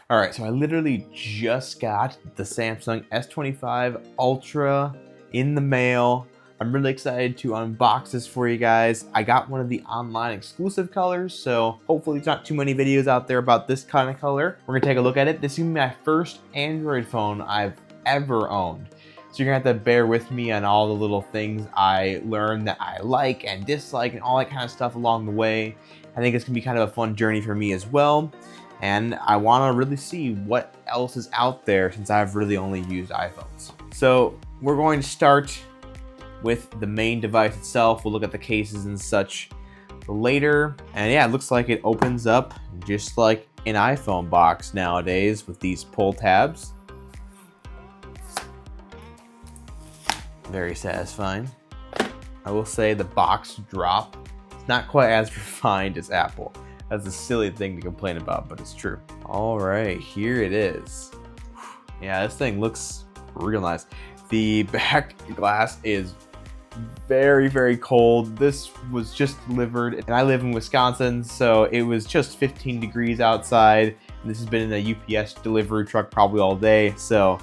All right, so I literally just got the Samsung S25 Ultra in the mail. I'm really excited to unbox this for you guys. I got one of the online exclusive colors, so hopefully there's not too many videos out there about this kind of color. We're gonna take a look at it. This is gonna be my first Android phone I've ever owned. So you're gonna have to bear with me on all the little things I learned that I like and dislike and all that kind of stuff along the way. I think it's gonna be kind of a fun journey for me as well. And I want to really see what else is out there since I've really only used iPhones. So we're going to start with the main device itself. We'll look at the cases and such later. And yeah, it looks like it opens up just like an iPhone box nowadays with these pull tabs. Very satisfying. I will say the box drop is not quite as refined as Apple. That's a silly thing to complain about, but it's true. All right, here it is. Yeah, this thing looks real nice. The back glass is very, very cold. This was just delivered, and I live in Wisconsin, so it was just 15 degrees outside. And this has been in a UPS delivery truck probably all day. So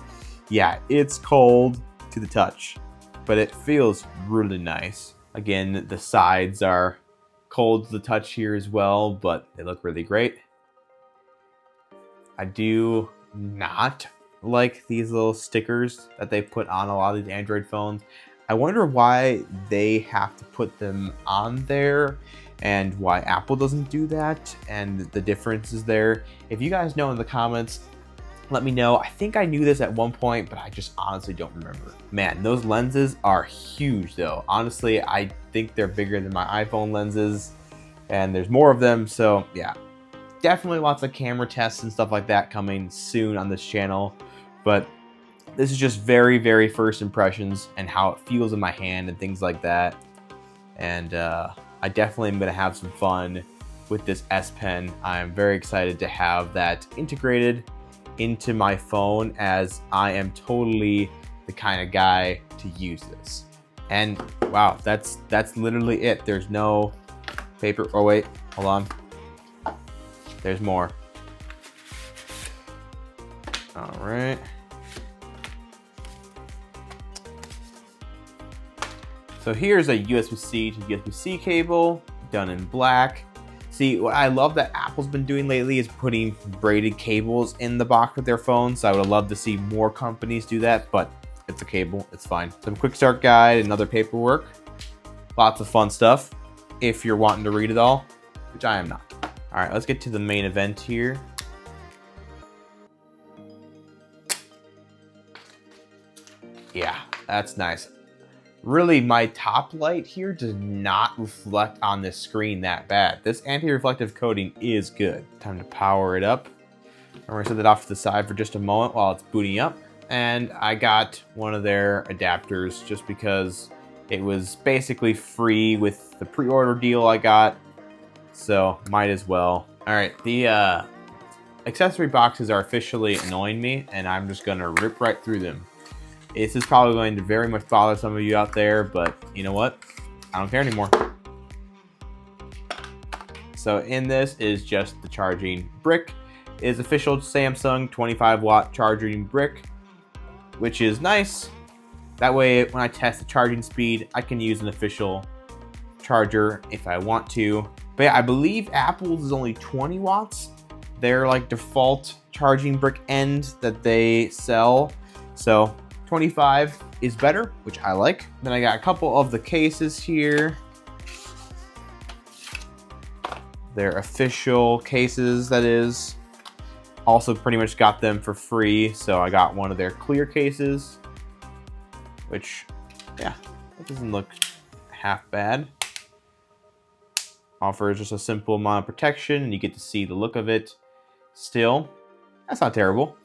yeah, it's cold to the touch, but it feels really nice. Again, the sides are cold to the touch here as well, but they look really great. I do not like these little stickers that they put on a lot of these Android phones. I wonder why they have to put them on there and why Apple doesn't do that and the differences there. If you guys know in the comments, let me know. I think I knew this at one point, but I just honestly don't remember. Man, those lenses are huge though. Honestly, I think they're bigger than my iPhone lenses, and there's more of them. So yeah, definitely lots of camera tests and stuff like that coming soon on this channel. But this is just very, very first impressions and how it feels in my hand and things like that. And I definitely am gonna have some fun with this S Pen. I'm very excited to have that integrated into my phone, as I am totally the kind of guy to use this. And wow, that's literally it. There's no paper. Oh wait, hold on. There's more. All right. So here's a USB-C to USB-C cable done in black. See, what I love that Apple's been doing lately is putting braided cables in the box of their phones. So I would love to see more companies do that, but it's a cable, it's fine. Some quick start guide and other paperwork. Lots of fun stuff if you're wanting to read it all, which I am not. All right, let's get to the main event here. Yeah, that's nice. Really, my top light here does not reflect on this screen that bad. This anti-reflective coating is good. Time to power it up. I'm gonna set that off to the side for just a moment while it's booting up. And I got one of their adapters just because it was basically free with the pre-order deal I got. So might as well. All right, the accessory boxes are officially annoying me, and I'm just gonna rip right through them. This is probably going to very much bother some of you out there, but you know what? I don't care anymore. So in this is just the charging brick. It is official Samsung 25-watt charging brick, which is nice. That way, when I test the charging speed, I can use an official charger if I want to. But yeah, I believe Apple's is only 20 watts. They're like default charging brick end that they sell. So 25 is better, which I like. Then I got a couple of the cases here. They're official cases, that is. Also pretty much got them for free, so I got one of their clear cases, which, yeah, it doesn't look half bad. Offers just a simple amount of protection, and you get to see the look of it still. That's not terrible.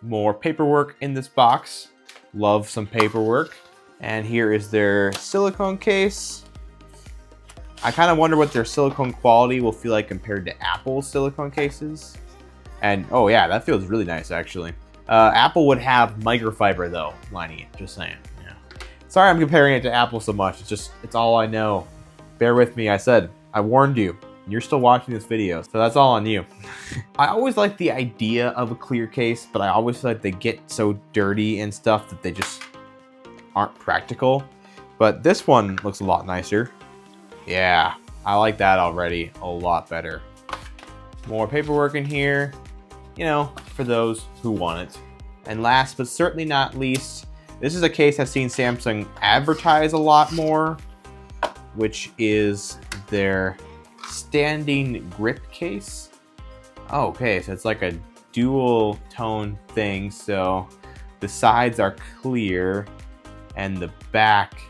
More paperwork in this box. Love some paperwork. And here is their silicone case. I kind of wonder what their silicone quality will feel like compared to Apple's silicone cases. And oh yeah, that feels really nice actually. Apple would have microfiber though lining it, just saying. Yeah. Sorry I'm comparing it to Apple so much. It's all I know. Bear with me, I warned you. You're still watching this video, so that's all on you. I always like the idea of a clear case, but I always feel like they get so dirty and stuff that they just aren't practical. But this one looks a lot nicer. Yeah, I like that already a lot better. More paperwork in here, you know, for those who want it. And last but certainly not least, this is a case I've seen Samsung advertise a lot more, which is their standing grip case. Oh, okay, so it's like a dual tone thing. So the sides are clear and the back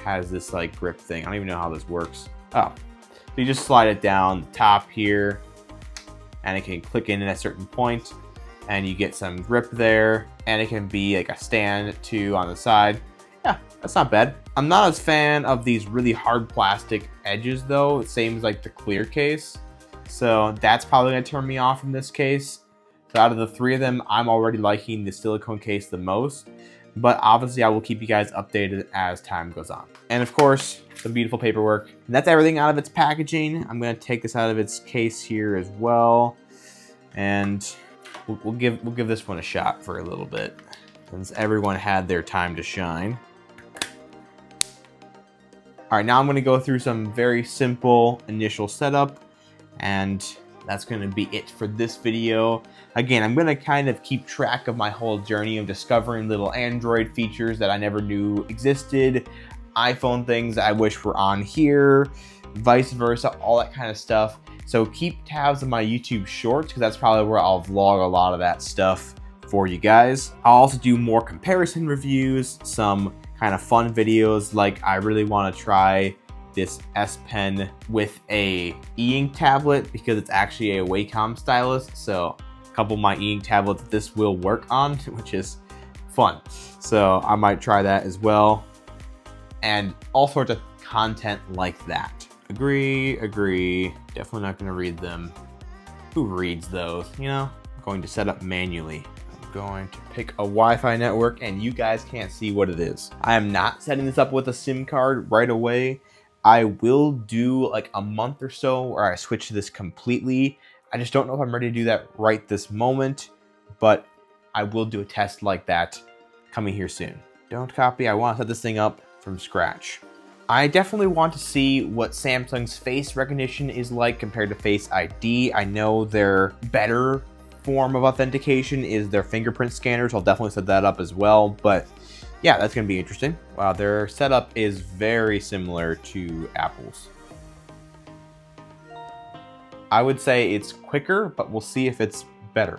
has this like grip thing. I don't even know how this works. Oh, so you just slide it down the top here and it can click in at a certain point and you get some grip there, and it can be like a stand too on the side. Yeah, that's not bad. I'm not as fan of these really hard plastic edges though, same as like the clear case. So that's probably gonna turn me off from this case. So out of the three of them, I'm already liking the silicone case the most. But obviously I will keep you guys updated as time goes on. And of course, some beautiful paperwork. And that's everything out of its packaging. I'm gonna take this out of its case here as well. And we'll give this one a shot for a little bit, since everyone had their time to shine. All right, now I'm gonna go through some very simple initial setup, and that's gonna be it for this video. Again, I'm gonna kind of keep track of my whole journey of discovering little Android features that I never knew existed, iPhone things I wish were on here, vice versa, all that kind of stuff. So keep tabs on my YouTube shorts, because that's probably where I'll vlog a lot of that stuff for you guys. I'll also do more comparison reviews, some kind of fun videos, like I really want to try this S Pen with a e-ink tablet, because it's actually a Wacom stylus. So a couple of my e-ink tablets this will work on, which is fun. So I might try that as well. And all sorts of content like that. Agree. Definitely not gonna read them. Who reads those, you know? I'm going to set up manually. I'm going to pick a Wi-Fi network, and you guys can't see what it is. I am not setting this up with a SIM card right away. I will do like a month or so where I switch to this completely. I just don't know if I'm ready to do that right this moment, but I will do a test like that coming here soon. Don't copy, I want to set this thing up from scratch. I definitely want to see what Samsung's face recognition is like compared to Face ID. I know their better form of authentication is their fingerprint scanners. I'll definitely set that up as well, but yeah, that's gonna be interesting. Wow, their setup is very similar to Apple's. I would say it's quicker, but we'll see if it's better.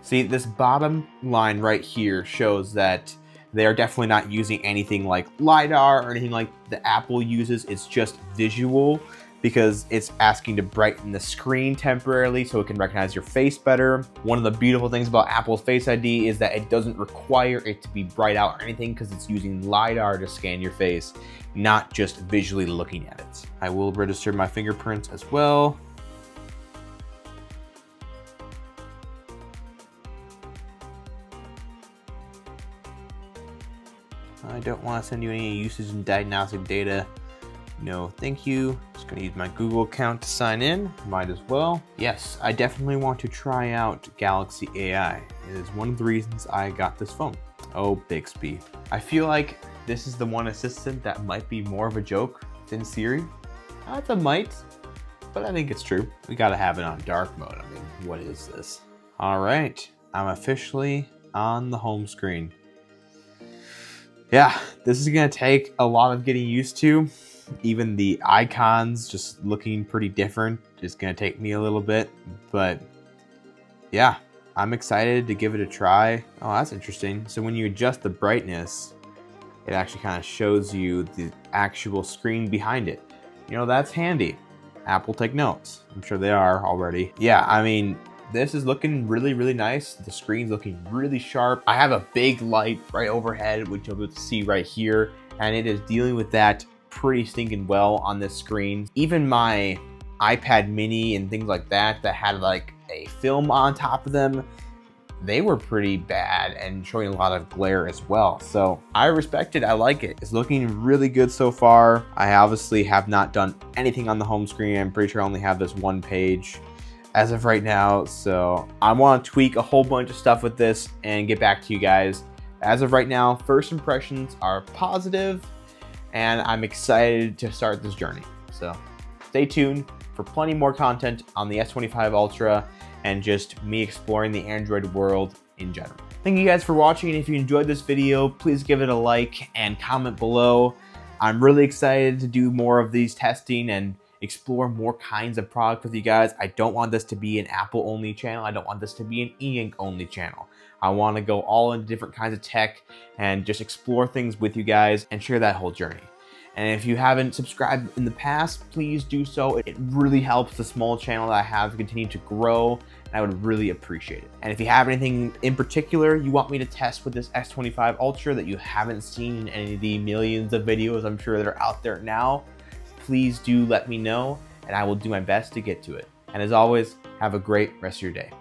See, this bottom line right here shows that they are definitely not using anything like LiDAR or anything like the Apple uses. It's just visual, because it's asking to brighten the screen temporarily so it can recognize your face better. One of the beautiful things about Apple's Face ID is that it doesn't require it to be bright out or anything, because it's using LiDAR to scan your face, not just visually looking at it. I will register my fingerprints as well. I don't want to send you any usage and diagnostic data. No, thank you. Just gonna use my Google account to sign in. Might as well. Yes, I definitely want to try out Galaxy AI. It is one of the reasons I got this phone. Oh, Bixby. I feel like this is the one assistant that might be more of a joke than Siri. That's a might, but I think it's true. We gotta have it on dark mode. I mean, what is this? All right, I'm officially on the home screen. Yeah, this is gonna take a lot of getting used to. Even the icons just looking pretty different is gonna take me a little bit, but yeah, I'm excited to give it a try. Oh, that's interesting. So when you adjust the brightness, it actually kind of shows you the actual screen behind it. You know, that's handy. Apple, take notes. I'm sure they are already. Yeah, I mean, this is looking really, really nice. The screen's looking really sharp. I have a big light right overhead, which you'll be able to see right here, and it is dealing with that pretty stinking well on this screen. Even my iPad mini and things like that that had like a film on top of them, they were pretty bad and showing a lot of glare as well. So I respect it, I like it. It's looking really good so far. I obviously have not done anything on the home screen. I'm pretty sure I only have this one page as of right now. So I want to tweak a whole bunch of stuff with this and get back to you guys. As of right now, first impressions are positive and I'm excited to start this journey. So stay tuned for plenty more content on the S25 Ultra and just me exploring the Android world in general. Thank you guys for watching. If you enjoyed this video, please give it a like and comment below. I'm really excited to do more of these testing and explore more kinds of products with you guys. I don't want this to be an Apple only channel. I don't want this to be an e-ink only channel. I want to go all into different kinds of tech and just explore things with you guys and share that whole journey. And if you haven't subscribed in the past, please do so. It really helps the small channel that I have continue to grow, and I would really appreciate it. And if you have anything in particular you want me to test with this S25 Ultra that you haven't seen in any of the millions of videos I'm sure that are out there now, please do let me know, and I will do my best to get to it. And as always, have a great rest of your day.